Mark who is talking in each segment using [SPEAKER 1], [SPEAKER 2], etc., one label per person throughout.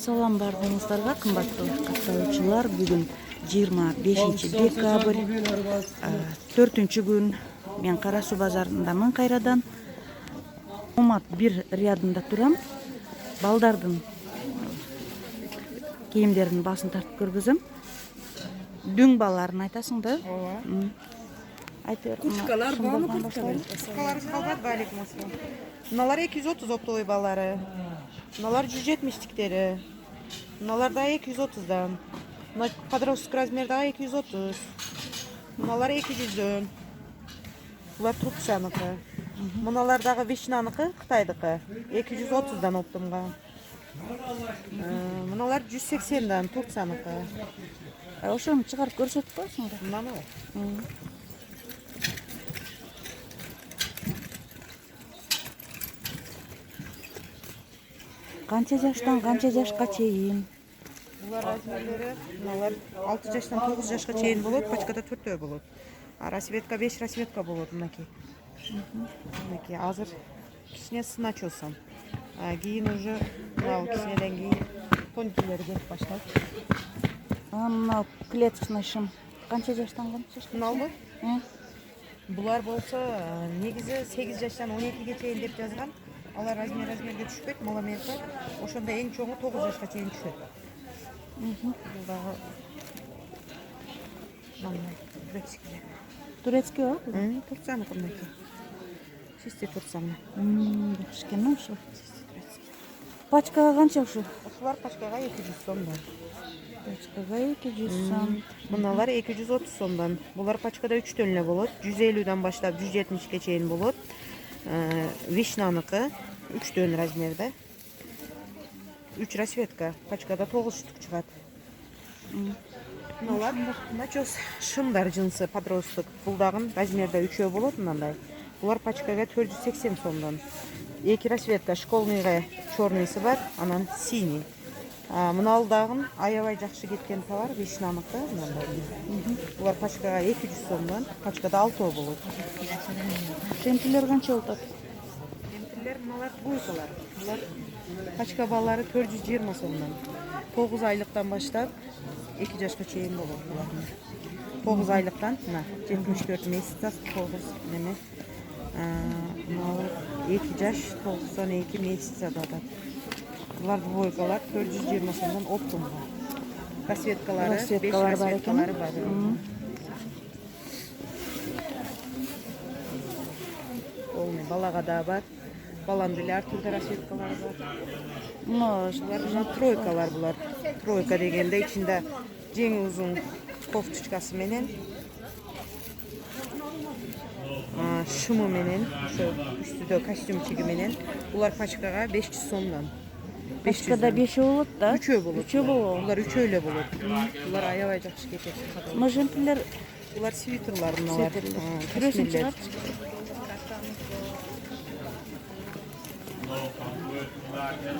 [SPEAKER 1] Салам бардыгыңыздарга, кымбаттуу катталуучулар. Бүгүн 25 декабрь, 4-күн. Мен Кара Суу базарындамын кайрадан. Омат бир рядында турам. Балдардын кийимдеринин баасын тартып көргөзөм. Дүң баларын айтасың да?
[SPEAKER 2] Ооба.
[SPEAKER 1] Айтыр.
[SPEAKER 2] Курткалар бааны курткалар. Курткалар калбат балыкым аслан. Мыналар 230 оптовый балары. Мыналар 170-тиктери. Мыналар да 230-дан. Мына подросток размердагы 230. Мыналар 200-дөн. Булар Турцияныкы. Мыналар дагы Вишнаныкы, Кытайдыкы. 230-дан оптомго. Мыналар 180-дан Турцияныкы.
[SPEAKER 1] Ошону чыгарып көрсөтүп коесуңдар.
[SPEAKER 2] Мынаны.
[SPEAKER 1] Канча жаштан канча жашка чейин?
[SPEAKER 2] Булар размерлери, мыналар 6 жаштан 9 жашка чейин болот, пачкада 4 болот. А расветка 5 расветка болот мынакей. Мынакей азыр кичине сын ачылсам. Кийин уже мына кичинеден кийин тонкилери келип баштайт.
[SPEAKER 1] Мына клеточный шым канча жаштан канча жашка?
[SPEAKER 2] Мыналбы? Булар болсо негизи 8 жаштан 12ге чейин деп жазган. Алар размерге түшпөйт, малометр. Ошондо эң чоңу 9 жашка чейин түшөт. Бул дагы мындай турецкий.
[SPEAKER 1] Турецкий ба?
[SPEAKER 2] Турцияныкы мынакей. Чисти турцияны.
[SPEAKER 1] Жакшы экен ошо. Пачкага канча ушу?
[SPEAKER 2] Ушулар пачкага 200 сомдон.
[SPEAKER 1] Пачкага 200 сом.
[SPEAKER 2] Мыналар 230 сомдон. Булар пачкада 3төн эле болот. 150дөн баштап 170ке чейин болот. Вишнаныкы 3төн размерде. 3 расветка. Пачкада 9 штук чыгат. Мыналар начос шымдар жынсы подросток. Бул дагы размерде 3 болот мындай. Булар пачкага 480 сомдон. 2 расветка школьныйга черныйсы бар, анан синий. Мынал дагы аябай жакшы кеткен товар Вишнаныкы мындай. Булар пачкага 200 сомдон, пачкада 6 болот.
[SPEAKER 1] Шемпилер канча болот?
[SPEAKER 2] Шемпилер мыналар буйкалар. Булар пачка балары 420 сомдон. 9 айлыктан баштап 2 жашка чейин болот булар. 9 айлыктан мына 74 месяц 9 неме. 2 жаш 92 месяц атат. Булар буйкалар 420 сомдон оптомго. Расветкалары 5 расветкалары бар. Полный балага да бар. Баланын деле ар түрдүү расветкалары бар. Булар тройкалар булар. Тройка дегенде ичинде жеңи узун кофточкасы менен шымы менен, ошо үстүдө костюмчиги менен. Булар пачкага 500 сомдон.
[SPEAKER 1] Пачкада 5 болот да?
[SPEAKER 2] 3 болот.
[SPEAKER 1] 3 болот.
[SPEAKER 2] Булар 3 эле болот. Булар аябай жакшы кетет.
[SPEAKER 1] Мына жемпилер
[SPEAKER 2] Булар свитерлар мыналар.
[SPEAKER 1] күрөсүн чыгар.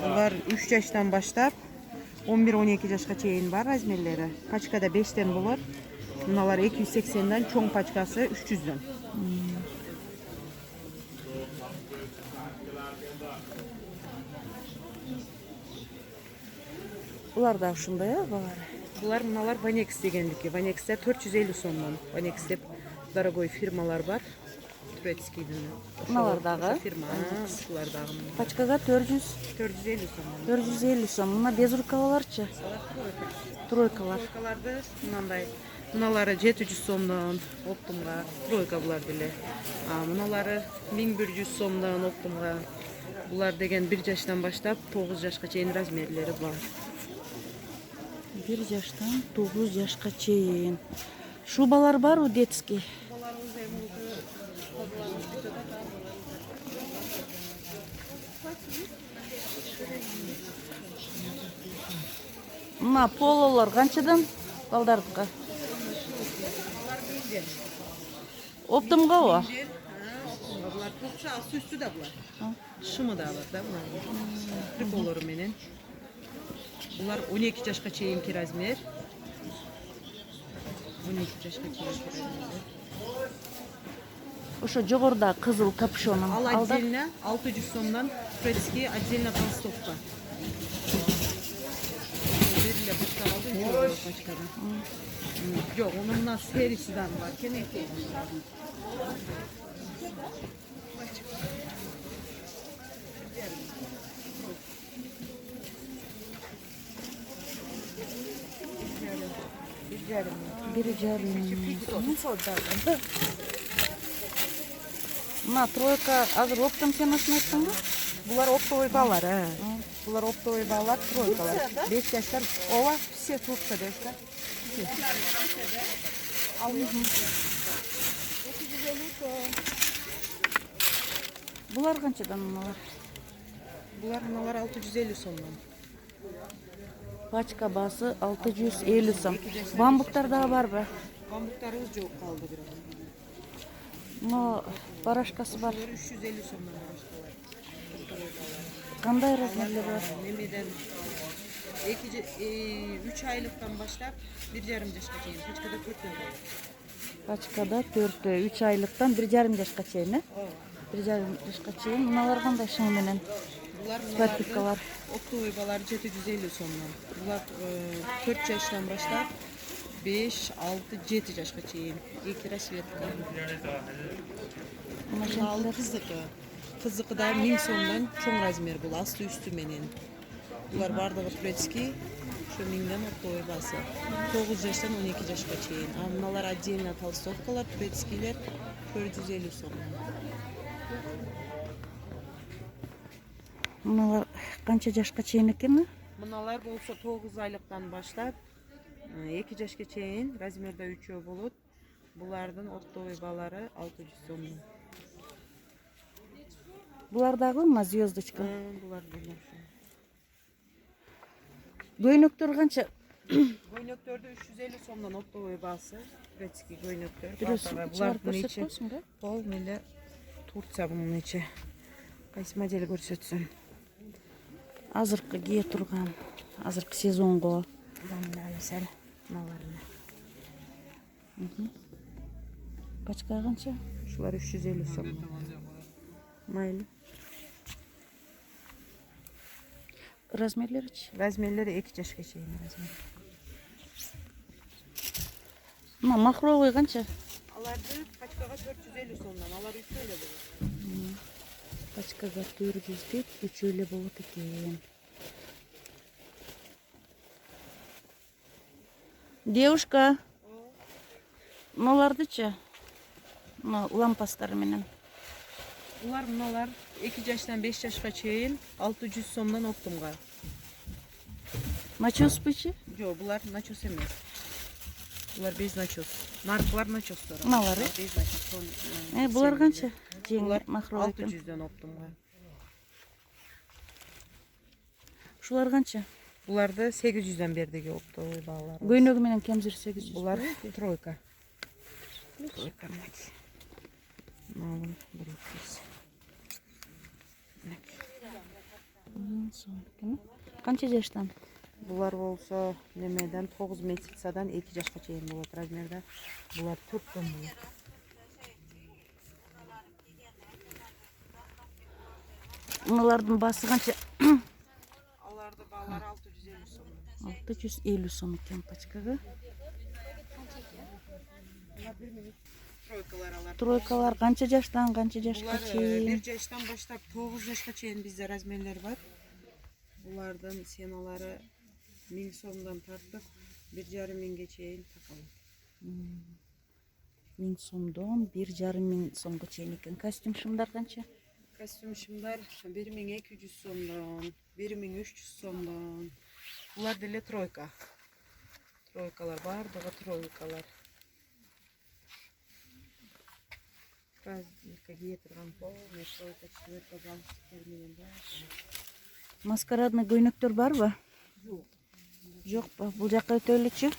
[SPEAKER 2] Булар 3 жаштан баштап 11-12 жашка чейин бар размерлери. Пачкада 5тен болот. Мыналар 280дан, чоң пачкасы 300дөн.
[SPEAKER 1] Булар да ушундай багары.
[SPEAKER 2] Булар мыналар Vanex дегендики. Vanex'те 450 сомдон. Vanex деп дорогой фирмалар бар. Турецкийден.
[SPEAKER 1] Мыналар дагы
[SPEAKER 2] Фирма, ушулар дагы.
[SPEAKER 1] пачкага 450
[SPEAKER 2] сомдон.
[SPEAKER 1] 450 сом. Мына безрукаваларчы? Тройкалар.
[SPEAKER 2] Тройкаларды мындай. Мыналары 700 сомдон оптомго. Тройка булар деле. Мыналары 1100 сомдон оптомго. Булар деген 1 жаштан баштап 9 жашка чейин размерлери бар.
[SPEAKER 1] 1 жаштан 9 жашка чейин. Шубалар барбы детский? Мына пололор канчадан балдардыкы? Оптомгобу?
[SPEAKER 2] Булар тукча үстү да булар. Шымы да бар да булар. Триполору менен. Булар 12 жашка чейинки размер. 12 жашка чейинки размер.
[SPEAKER 1] Ошо жогоруда кызыл капюшонун
[SPEAKER 2] Ал отдельно 600 сомдон турецкий, отдельно толстовка. пачкада. Yok, onun nasıl serisinden var. Keneki.
[SPEAKER 1] Bir жарым. Мына тройка азыр оптом темасын айттың ба?
[SPEAKER 2] Bunlar оптовый балар, Bunlar оптовый балар, тройкалар. 5 yaşlar, ova, все Турция дешка.
[SPEAKER 1] Булар канчадан мыналар?
[SPEAKER 2] Bunlar 650 somdan.
[SPEAKER 1] Пачка басы 650 сом. Бамбуктар дагы барбы?
[SPEAKER 2] Pamuklarımız çok kaldı biraz.
[SPEAKER 1] Мына барашкасы бар.
[SPEAKER 2] Bunlar 350 somdan başkalar.
[SPEAKER 1] Кандай размерлер бар?
[SPEAKER 2] Memeden 3 aylıktan başlap 1,5 yaşka çeyin. Paçkada 4 yıl.
[SPEAKER 1] Пачкада 4 3 айлыктан 1,5 жашка чейин, э? 1,5 жашка чейин. Мыналар кандай шың менен?
[SPEAKER 2] Bunlar
[SPEAKER 1] Sertifikalar.
[SPEAKER 2] oktobr balar 750 somdan. Bunlar 4 yaştan başlap 5, 6, 7 yaşka çeyin. İlk rasvetka.
[SPEAKER 1] Мына
[SPEAKER 2] Al
[SPEAKER 1] жентилер
[SPEAKER 2] kızıkı. Kızıkı da 1000 somdan çoğun razmer bu. Aslı üstü menen. Bunlar bardağı turetski. Şu 1000'den oktobr bası. 9 yaştan 12 yaşka çeyin. Bunlar отдельно толстовкалар, turetskiler 450 somdan.
[SPEAKER 1] мыналар канча жашка чейин экен?
[SPEAKER 2] Mınalar bolsa 9 aylıktan başlap 2 yaşka çeyin razmerde 3'ü bulut. Bulardan oktobr balары 600 somdan.
[SPEAKER 1] Булар дагы ма звездочка?
[SPEAKER 2] Bular bunlar.
[SPEAKER 1] Көйнөктөр канча?
[SPEAKER 2] Göynöktörde 350 somdan oktobr bası. Turetski göynöktör.
[SPEAKER 1] Бирөөсүн
[SPEAKER 2] Bular
[SPEAKER 1] чыгарып
[SPEAKER 2] bunun içi.
[SPEAKER 1] көрсөтпөйсүң да?
[SPEAKER 2] Bol mele Turция bunun içi. Kaysi modeli görsötsün.
[SPEAKER 1] Азыркы кие турган, азыркы сезонго.
[SPEAKER 2] Damla sel. Nalarını.
[SPEAKER 1] Пачка канча?
[SPEAKER 2] Şular 350 somdan. Maylı.
[SPEAKER 1] Размерлеричи?
[SPEAKER 2] Razmerleri 2 yaşka çeyin razmer.
[SPEAKER 1] Мына махровый канча?
[SPEAKER 2] Alardı paçkaga 450 somdan. Alar 3 öyle bulur.
[SPEAKER 1] Пачкага 400 деп 3 эле болот экен. Девушка, мыналардычы? Мына лампастар менен.
[SPEAKER 2] Bunlar 2 yaştan 5 yaşka çeyin 600 somdan optumga.
[SPEAKER 1] Начоспычы?
[SPEAKER 2] Yo bunlar nachos emas. Bunlar bez nachos. Narklar nachoslar.
[SPEAKER 1] Mağları?
[SPEAKER 2] Bez nachos.
[SPEAKER 1] Булар канча?
[SPEAKER 2] Bunlar
[SPEAKER 1] Жеңил махровый экен.
[SPEAKER 2] 600'den optumga.
[SPEAKER 1] Ушулар канча?
[SPEAKER 2] Bunlar da 800'den berdeki optu bağlar.
[SPEAKER 1] Көйнөгү менен кемзир 800.
[SPEAKER 2] Bunlar тройка. Тройка. Malum 100.
[SPEAKER 1] Канча жаштан?
[SPEAKER 2] Bunlar olsa nemeden 9 mesitsadan 2 yaşka çeyin bulat razmerde. Bunlar 4'ten bulat.
[SPEAKER 1] Мыналардын басы канча?
[SPEAKER 2] Alarda bağlar 650 son.
[SPEAKER 1] 650 сом экен пачкага.
[SPEAKER 2] Тройкалар alar.
[SPEAKER 1] Тройкалар канча жаштан канча жашка
[SPEAKER 2] Bunlar
[SPEAKER 1] чейин?
[SPEAKER 2] 1 yaştan başlap 9 yaşka çeyin bizde razmerler var. Bunlardan senaları 1000 somdan tartıp 1,5 mingge çeyin takalım.
[SPEAKER 1] 1000 сомдон 1,5 сомго чейин экен. Костюм шымдар канча?
[SPEAKER 2] Kostüm şimdar 1200 somdan, 1300 somdan. Bunlar dile troyka. Troykalar var, daha troykalar. Праздника гетерған полный тройка, четверка, галстуктер менен бар.
[SPEAKER 1] Маскарадный көйнөктөр барбы?
[SPEAKER 2] Жоқ.
[SPEAKER 1] Жокпу. Бул жакка өтөлүчү.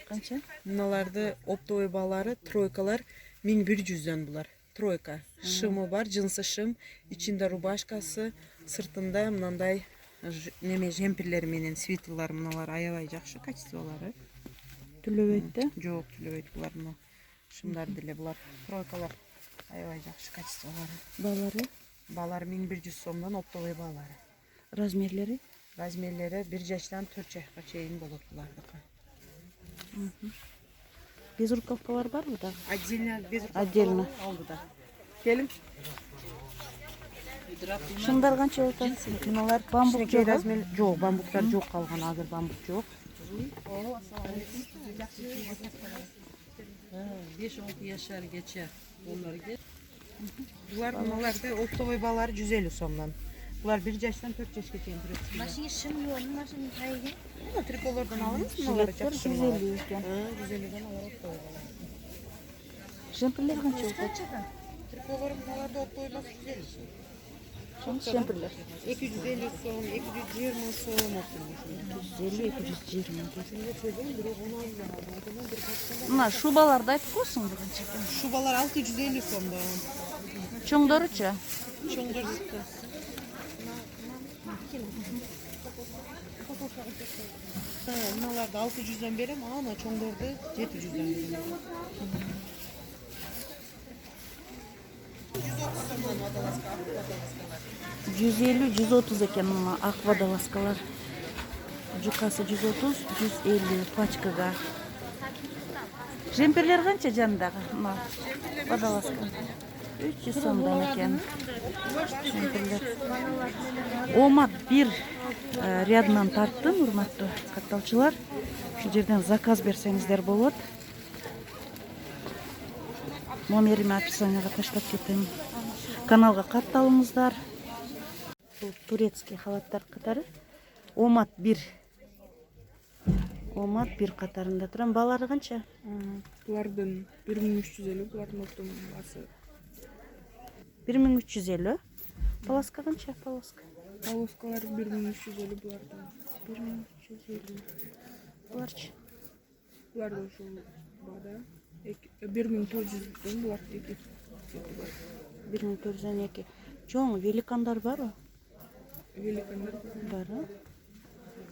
[SPEAKER 1] Канча?
[SPEAKER 2] Мыналарды оптовый балары, тройкалар 1100'den bular. Тройка. Шымы бар, жынсы шым, içinde рубашкасы, сыртында мынандай неме жемпирлер менен свитерлар мыналар аябай жакшы качестволары.
[SPEAKER 1] Түлөбөйт да?
[SPEAKER 2] Жок, түлөбөйт булар мына. Шымдар деле булар. Тройкалар аябай жакшы качестволары.
[SPEAKER 1] Балары?
[SPEAKER 2] Балар 1100 сомдон оптовый балары.
[SPEAKER 1] Размерлери?
[SPEAKER 2] Размерлери 1 жаштан 4 жашка чейин болот булардыкы.
[SPEAKER 1] Безрукавкалар барбы да?
[SPEAKER 2] Отдельно без
[SPEAKER 1] Отдельно.
[SPEAKER 2] алдыда. Келин.
[SPEAKER 1] Шындар канча болот? Мыналар бамбук
[SPEAKER 2] Кичинекей
[SPEAKER 1] жок.
[SPEAKER 2] размер жок, бамбуктар жок калган, азыр бамбук жок.
[SPEAKER 3] 5-6 yaşargacha onlarga
[SPEAKER 2] Буларды оптовый балары 150 сомдон. Булар 1 жаштан 4 жашка чейин турат.
[SPEAKER 4] Машина шым yok, машина kaygan.
[SPEAKER 2] Мына триколордон алабыз,
[SPEAKER 1] Жилеттер 150 экен.
[SPEAKER 2] 150ден алар оптовый балар.
[SPEAKER 1] Жемпирлер канча болот?
[SPEAKER 4] Kaçadan?
[SPEAKER 2] Триколор буларды оптовый басы 150 сом.
[SPEAKER 1] Жемпирлер.
[SPEAKER 2] 250 сом, 220 сом оптовый.
[SPEAKER 1] 150, 220.
[SPEAKER 2] Ошондо сөйдүм, бирок 16 жана алдыдан бир качканда.
[SPEAKER 1] Мына шубаларды айтып койсуң канча экен?
[SPEAKER 2] Шубалар 650 сомдон.
[SPEAKER 1] Чоңдоручу?
[SPEAKER 2] Чоңдор мыналарды 600дөн берем, ана чоңдорду 700дөн берем.
[SPEAKER 1] 150-130 экен мына ак водолазкалар. Жукасы 130, 150 пачкага. Жемпирлер канча жанындагы? Мына водолазка. 300 сомдон экен. Жемпирлер. Омат бир рядынан тарттым, урматтуу катталчылар. Ушул жерден заказ берсеңиздер болот. Номерimi описанияга таштап кетем. Каналга катталыңыздар. Бул турецкий халаттар катары. Омат бир катарында турам. Балары канча?
[SPEAKER 5] Булардын 1350, булардын оптом басы.
[SPEAKER 1] 1350. Полоска канча? Полоска.
[SPEAKER 5] Полоскалар 1350 булардын.
[SPEAKER 1] 1350. Буларчы?
[SPEAKER 5] Буларды ошол бада 1400дөн булар 2.
[SPEAKER 1] 1402. Чоң великандар барбы?
[SPEAKER 5] Великандар
[SPEAKER 1] Бар.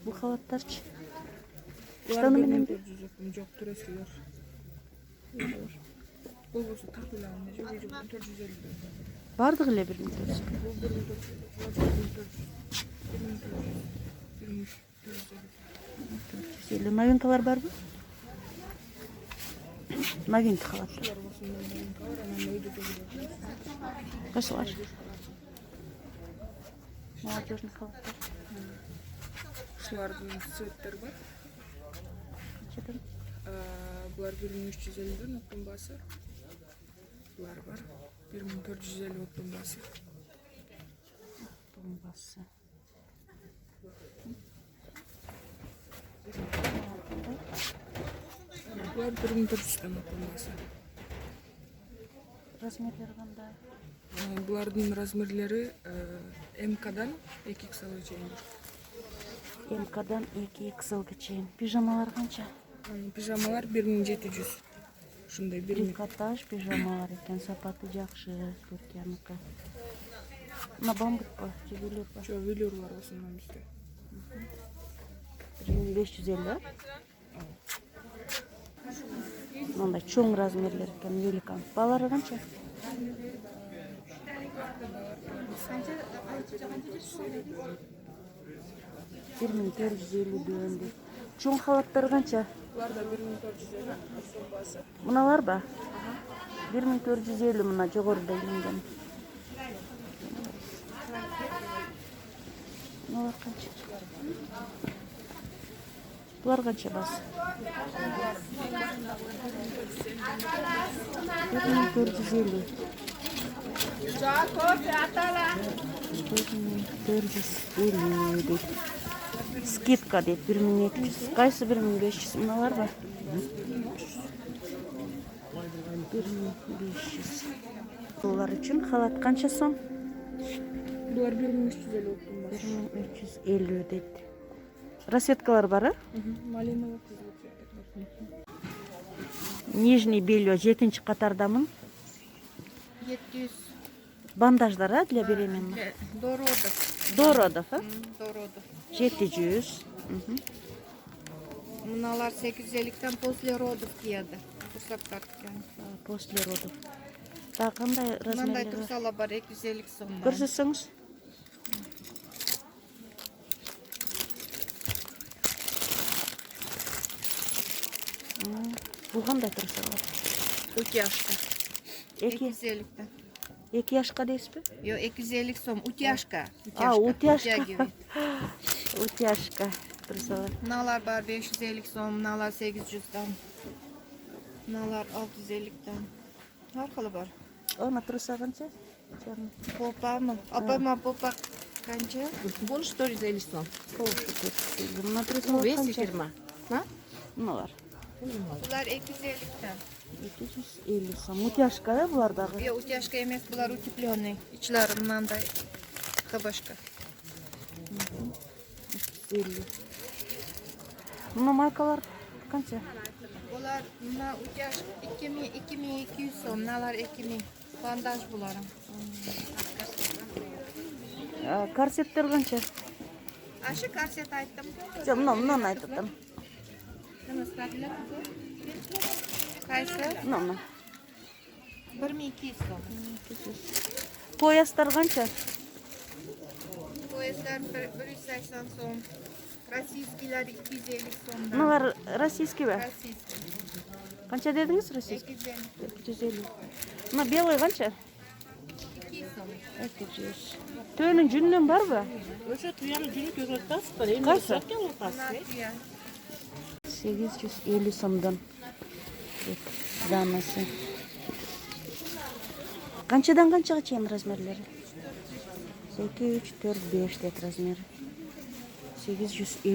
[SPEAKER 1] Бул халаттарчы?
[SPEAKER 5] булар
[SPEAKER 1] Штаны менен
[SPEAKER 5] 1400 жок, турецкилер. Бул болсо тартылган жок, 1450.
[SPEAKER 1] бардыгы эле 1400.
[SPEAKER 5] Бул 1400.
[SPEAKER 1] Новинкалар барбы? Новинка халаттар. Кайсылар? Молодежный халаттар.
[SPEAKER 5] Ушулардын цветтер бар.
[SPEAKER 1] Канчадан?
[SPEAKER 5] Булар 1350дөн оптом басы. Булар бар. 1450 оптом басы.
[SPEAKER 1] Бомбасы.
[SPEAKER 5] Булар 1400дөн оптом басы.
[SPEAKER 1] Размерлери кандай?
[SPEAKER 5] Булардын размерлери МКдан 2XL чейин.
[SPEAKER 1] МКдан 2XL чейин. Пижамалар канча?
[SPEAKER 5] Пижамалар 1700. Ушундай 1000.
[SPEAKER 1] Трикотаж пижамалар экен, сапаты жакшы, Түркияныкы. Мына бамбукпа, же велюрпа?
[SPEAKER 5] Жо велюр бар осундан бизде.
[SPEAKER 1] 1550. Мындай чоң размерлер экен, великан. Балары канча? Бир 1450 дейт. Чоң халаттар канча?
[SPEAKER 5] Булар да 1450 оптом басы.
[SPEAKER 1] Мыналар ба? 1450 мына жогоруда иленген. Мыналар канча? Булар канча бас? 1450. 1450 дейт. Скидка дейт 1200. Кайсы 1500? Мыналар ба? 1500. Булар үчүн халат канча сом?
[SPEAKER 5] Булар 1350 оптом басы.
[SPEAKER 1] 1350 дейт. Расветкалар бар,
[SPEAKER 5] Малиновый кызыл цветтер бар.
[SPEAKER 1] Нижний белье 7-нчи катардамын.
[SPEAKER 2] 700
[SPEAKER 1] Бандаждар, для беременных.
[SPEAKER 2] до родов.
[SPEAKER 1] До родов,
[SPEAKER 2] До родов.
[SPEAKER 1] 700.
[SPEAKER 2] Мыналар 850ден после родов кияды. Курсактар тиккен.
[SPEAKER 1] После родов. Daha qanday
[SPEAKER 6] Мындай
[SPEAKER 1] razmerleri var?
[SPEAKER 6] турсалар бар 250 сомдон.
[SPEAKER 1] Көрсөтсөңүз. Бул кандай турсалар?
[SPEAKER 6] Утяжка.
[SPEAKER 1] Эки
[SPEAKER 6] 250'den.
[SPEAKER 1] жашка дейсизби?
[SPEAKER 6] Yo 250 сом. Утяжка.
[SPEAKER 1] Утяжка.
[SPEAKER 6] Утягивает.
[SPEAKER 1] Утяжка турсалар.
[SPEAKER 6] Мыналар бар 550 сом, мыналар 800'dan. Мыналар 650'den. Har xili бар.
[SPEAKER 1] Ona tursa qancha? Canım.
[SPEAKER 6] Попамы. Апама попа qancha?
[SPEAKER 3] Bunu 450 son.
[SPEAKER 1] Buna tursa
[SPEAKER 3] Bu vesi
[SPEAKER 1] qancha?
[SPEAKER 3] firma. Ha?
[SPEAKER 1] Ne var?
[SPEAKER 6] Bular 250'den.
[SPEAKER 1] 250 сом. Утяжка да булардагы?
[SPEAKER 6] Yo утяжка emas, bular утепленный. İçlari mınандай кабашка.
[SPEAKER 1] 50. Мына маркалар qancha?
[SPEAKER 6] Bular mına утяжка 2200 сом, mınalar 2000. Bandaj bularım.
[SPEAKER 1] Корсеттер qancha?
[SPEAKER 6] Aşı korset aytdım.
[SPEAKER 1] Жоқ, мынаны айтып атам.
[SPEAKER 6] Qaysi?
[SPEAKER 1] Мына.
[SPEAKER 6] 1200 сом.
[SPEAKER 1] Поястар qancha?
[SPEAKER 6] Poyezler 180 сом. Российскиler 250 сомдан.
[SPEAKER 1] Мыналар российский ба?
[SPEAKER 6] Российский.
[SPEAKER 1] Qancha dedingiz российский?
[SPEAKER 6] 250.
[SPEAKER 1] 250. Мына белый qancha?
[SPEAKER 6] 200 сом.
[SPEAKER 1] 200. Төөнүн жүнүнөн барбы?
[SPEAKER 3] O'sha tuyani juni ko'rsatmasizlar. Endi
[SPEAKER 1] Qaysi?
[SPEAKER 3] sotgan o'rtasi.
[SPEAKER 6] Natya.
[SPEAKER 1] 850 сомдон. Данасы. Qanchadan qanchaga чейин размерлери? 2, 3, 4, 5 dek размери. 850.